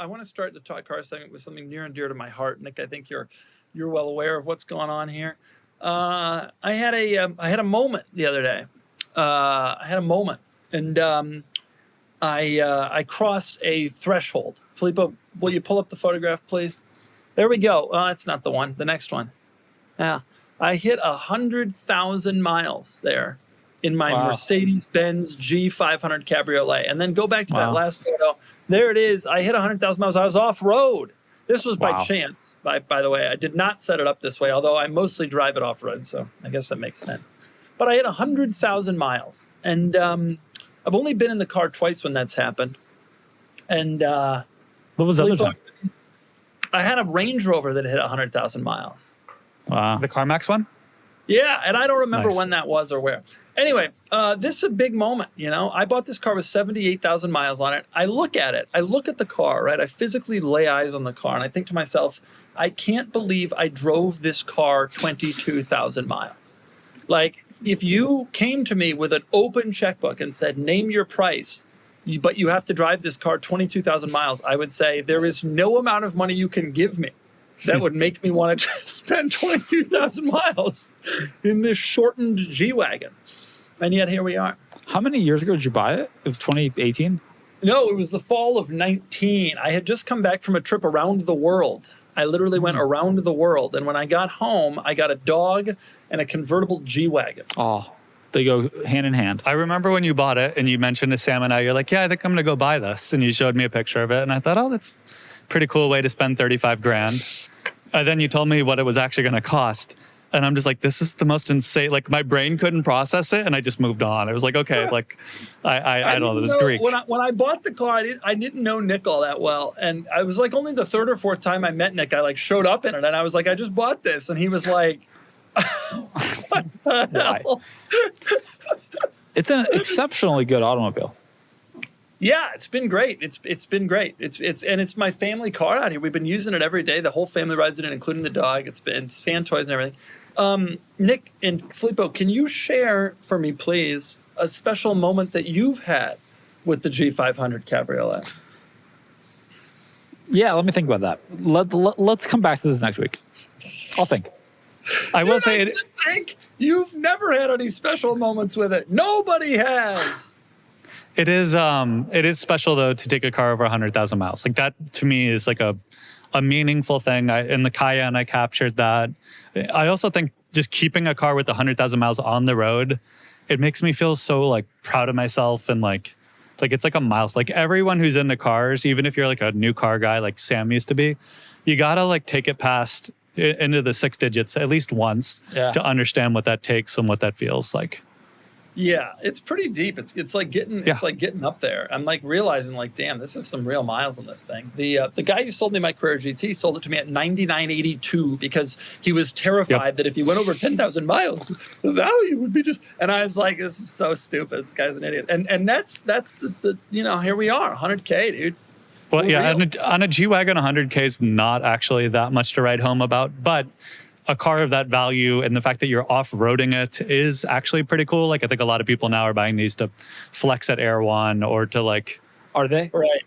want to start the Talk Car segment with something near and dear to my heart, Nick. I think you're well aware of what's going on here. I had a moment the other day. And I crossed a threshold. Filippo, will you pull up the photograph, please? There we go. That's not the one. The next one. Yeah, I hit 100,000 miles there in my Mercedes-Benz G500 Cabriolet. And then go back to that last photo. There it is. I hit 100,000 miles. I was off-road. This was by chance, by the way. I did not set it up this way, although I mostly drive it off-road, so I guess that makes sense. But I hit 100,000 miles. And I've only been in the car twice when that's happened. And what was the other time? I had a Range Rover that hit 100,000 miles. Wow. The CarMax one? Yeah, and I don't remember when that was or where. Anyway, this is a big moment, you know. I bought this car with 78,000 miles on it. I look at it. I look at the car, right? I physically lay eyes on the car, and I think to myself, I can't believe I drove this car 22,000 miles. Like, if you came to me with an open checkbook and said, name your price, but you have to drive this car 22,000 miles, I would say there is no amount of money you can give me that would make me want to spend 22,000 miles in this shortened G-Wagon. And yet here we are. How many years ago did you buy it? It was 2018? No, it was the fall of 19. I had just come back from a trip around the world. I literally went around the world. And when I got home, I got a dog and a convertible G-Wagon. Oh, they go hand in hand. I remember when you bought it and you mentioned to Sam and I, you're like, yeah, I think I'm going to go buy this. And you showed me a picture of it. And I thought, oh, that's a pretty cool way to spend 35 grand. And then you told me what it was actually going to cost. And I'm just like, this is the most insane, like my brain couldn't process it. And I just moved on. I was like, okay, like I don't know, this Greek. When I bought the car, I didn't know Nick all that well. And I was like, only the third or fourth time I met Nick, I like showed up in it. And I was like, I just bought this. And he was like, what the hell? It's an exceptionally good automobile. Yeah, it's been great. It's been great. It's my family car out here. We've been using it every day. The whole family rides it in, including the dog. It's been sand toys and everything. Nick and Filippo, can you share for me, please, a special moment that you've had with the G500 Cabriolet? Yeah, let me think about that. Let's come back to this next week. I'll think. I will say you've never had any special moments with it. Nobody has. It is special though to take a car over 100,000 miles. Like that to me is like a meaningful thing. In the Cayenne, I captured that. I also think just keeping a car with 100,000 miles on the road, it makes me feel so like proud of myself and like it's like a milestone. Like everyone who's into cars, even if you're like a new car guy like Sam used to be, you gotta like take it past into the 6 digits at least once to understand what that takes and what that feels like. Yeah, it's pretty deep. It's like getting up there. I'm like realizing like, damn, this is some real miles on this thing. The guy who sold me my Carrera GT sold it to me at $99.82 because he was terrified that if he went over 10,000 miles, the value would be just. And I was like, this is so stupid. This guy's an idiot. And that's the here we are, 100K, dude. Well, yeah, on a G-Wagon, 100K is not actually that much to write home about, but a car of that value and the fact that you're off-roading it is actually pretty cool. Like I think a lot of people now are buying these to flex at Air One or to like. Are they? Right.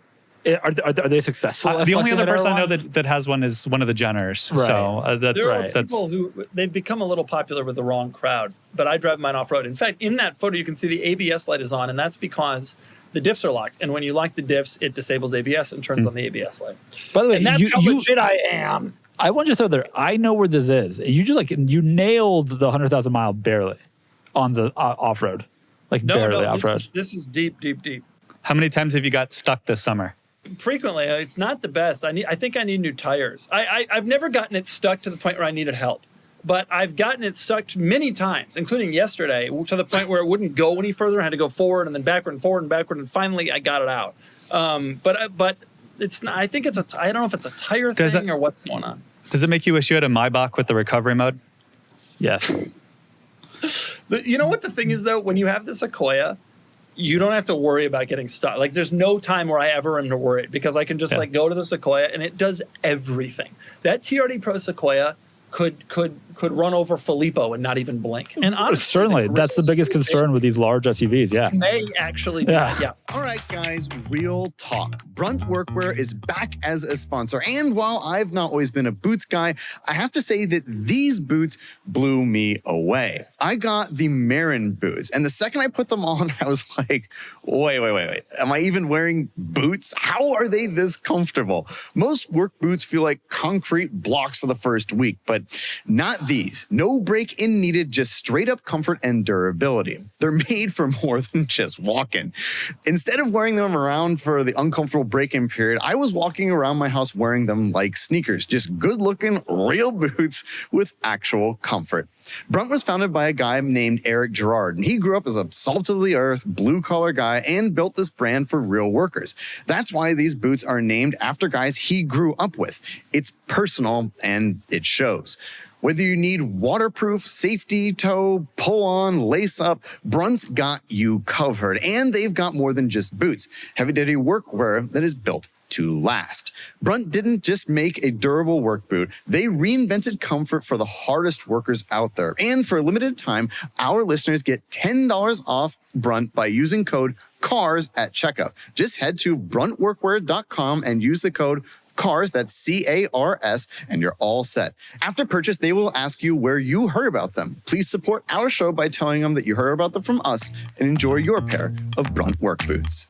Are they successful? The only other person I know that has one is one of the Jenners. Right. So there are people who they've become a little popular with the wrong crowd. But I drive mine off-road. In fact, in that photo, you can see the ABS light is on, and that's because the diffs are locked. And when you lock the diffs, it disables ABS and turns on the ABS light. By the way, and that's how legit I am. I want you to throw there. I know where this is. You nailed the 100,000 mile barely on the off road, barely off road. This is deep. How many times have you got stuck this summer? Frequently. It's not the best. I think I need new tires. I've never gotten it stuck to the point where I needed help, but I've gotten it stuck many times, including yesterday, to the point where it wouldn't go any further. I had to go forward and then backward and forward and backward, and finally I got it out. But it's not. I think I don't know if it's a tire thing or what's going on. Does it make you wish you had a Maybach with the recovery mode? Yes. You know what the thing is, though? When you have the Sequoia, you don't have to worry about getting stuck. Like, there's no time where I ever am worried because I can just go to the Sequoia and it does everything. That TRD Pro Sequoia could run over Filippo and not even blink. And honestly, Certainly, that's the biggest concern with these large SUVs. Yeah, may actually be. Yeah. Yeah. All right, guys, real talk. Brunt Workwear is back as a sponsor. And while I've not always been a boots guy, I have to say that these boots blew me away. I got the Marin boots, and the second I put them on, I was like, wait. Am I even wearing boots? How are they this comfortable? Most work boots feel like concrete blocks for the first week, but not these. No break-in needed, just straight up comfort and durability. They're made for more than just walking. Instead of wearing them around for the uncomfortable break-in period, I was walking around my house wearing them like sneakers, just good-looking, real boots with actual comfort. Brunt was founded by a guy named Eric Gerard, and he grew up as a salt-of-the-earth, blue-collar guy and built this brand for real workers. That's why these boots are named after guys he grew up with. It's personal, and it shows. Whether you need waterproof, safety toe, pull on, lace up, Brunt's got you covered. And they've got more than just boots. Heavy-duty workwear that is built to last. Brunt didn't just make a durable work boot, they reinvented comfort for the hardest workers out there. And for a limited time, our listeners get $10 off Brunt by using code CARS at checkout. Just head to bruntworkwear.com and use the code CARS, that's C-A-R-S, and you're all set. After purchase, they will ask you where you heard about them. Please support our show by telling them that you heard about them from us and enjoy your pair of Brunt work boots.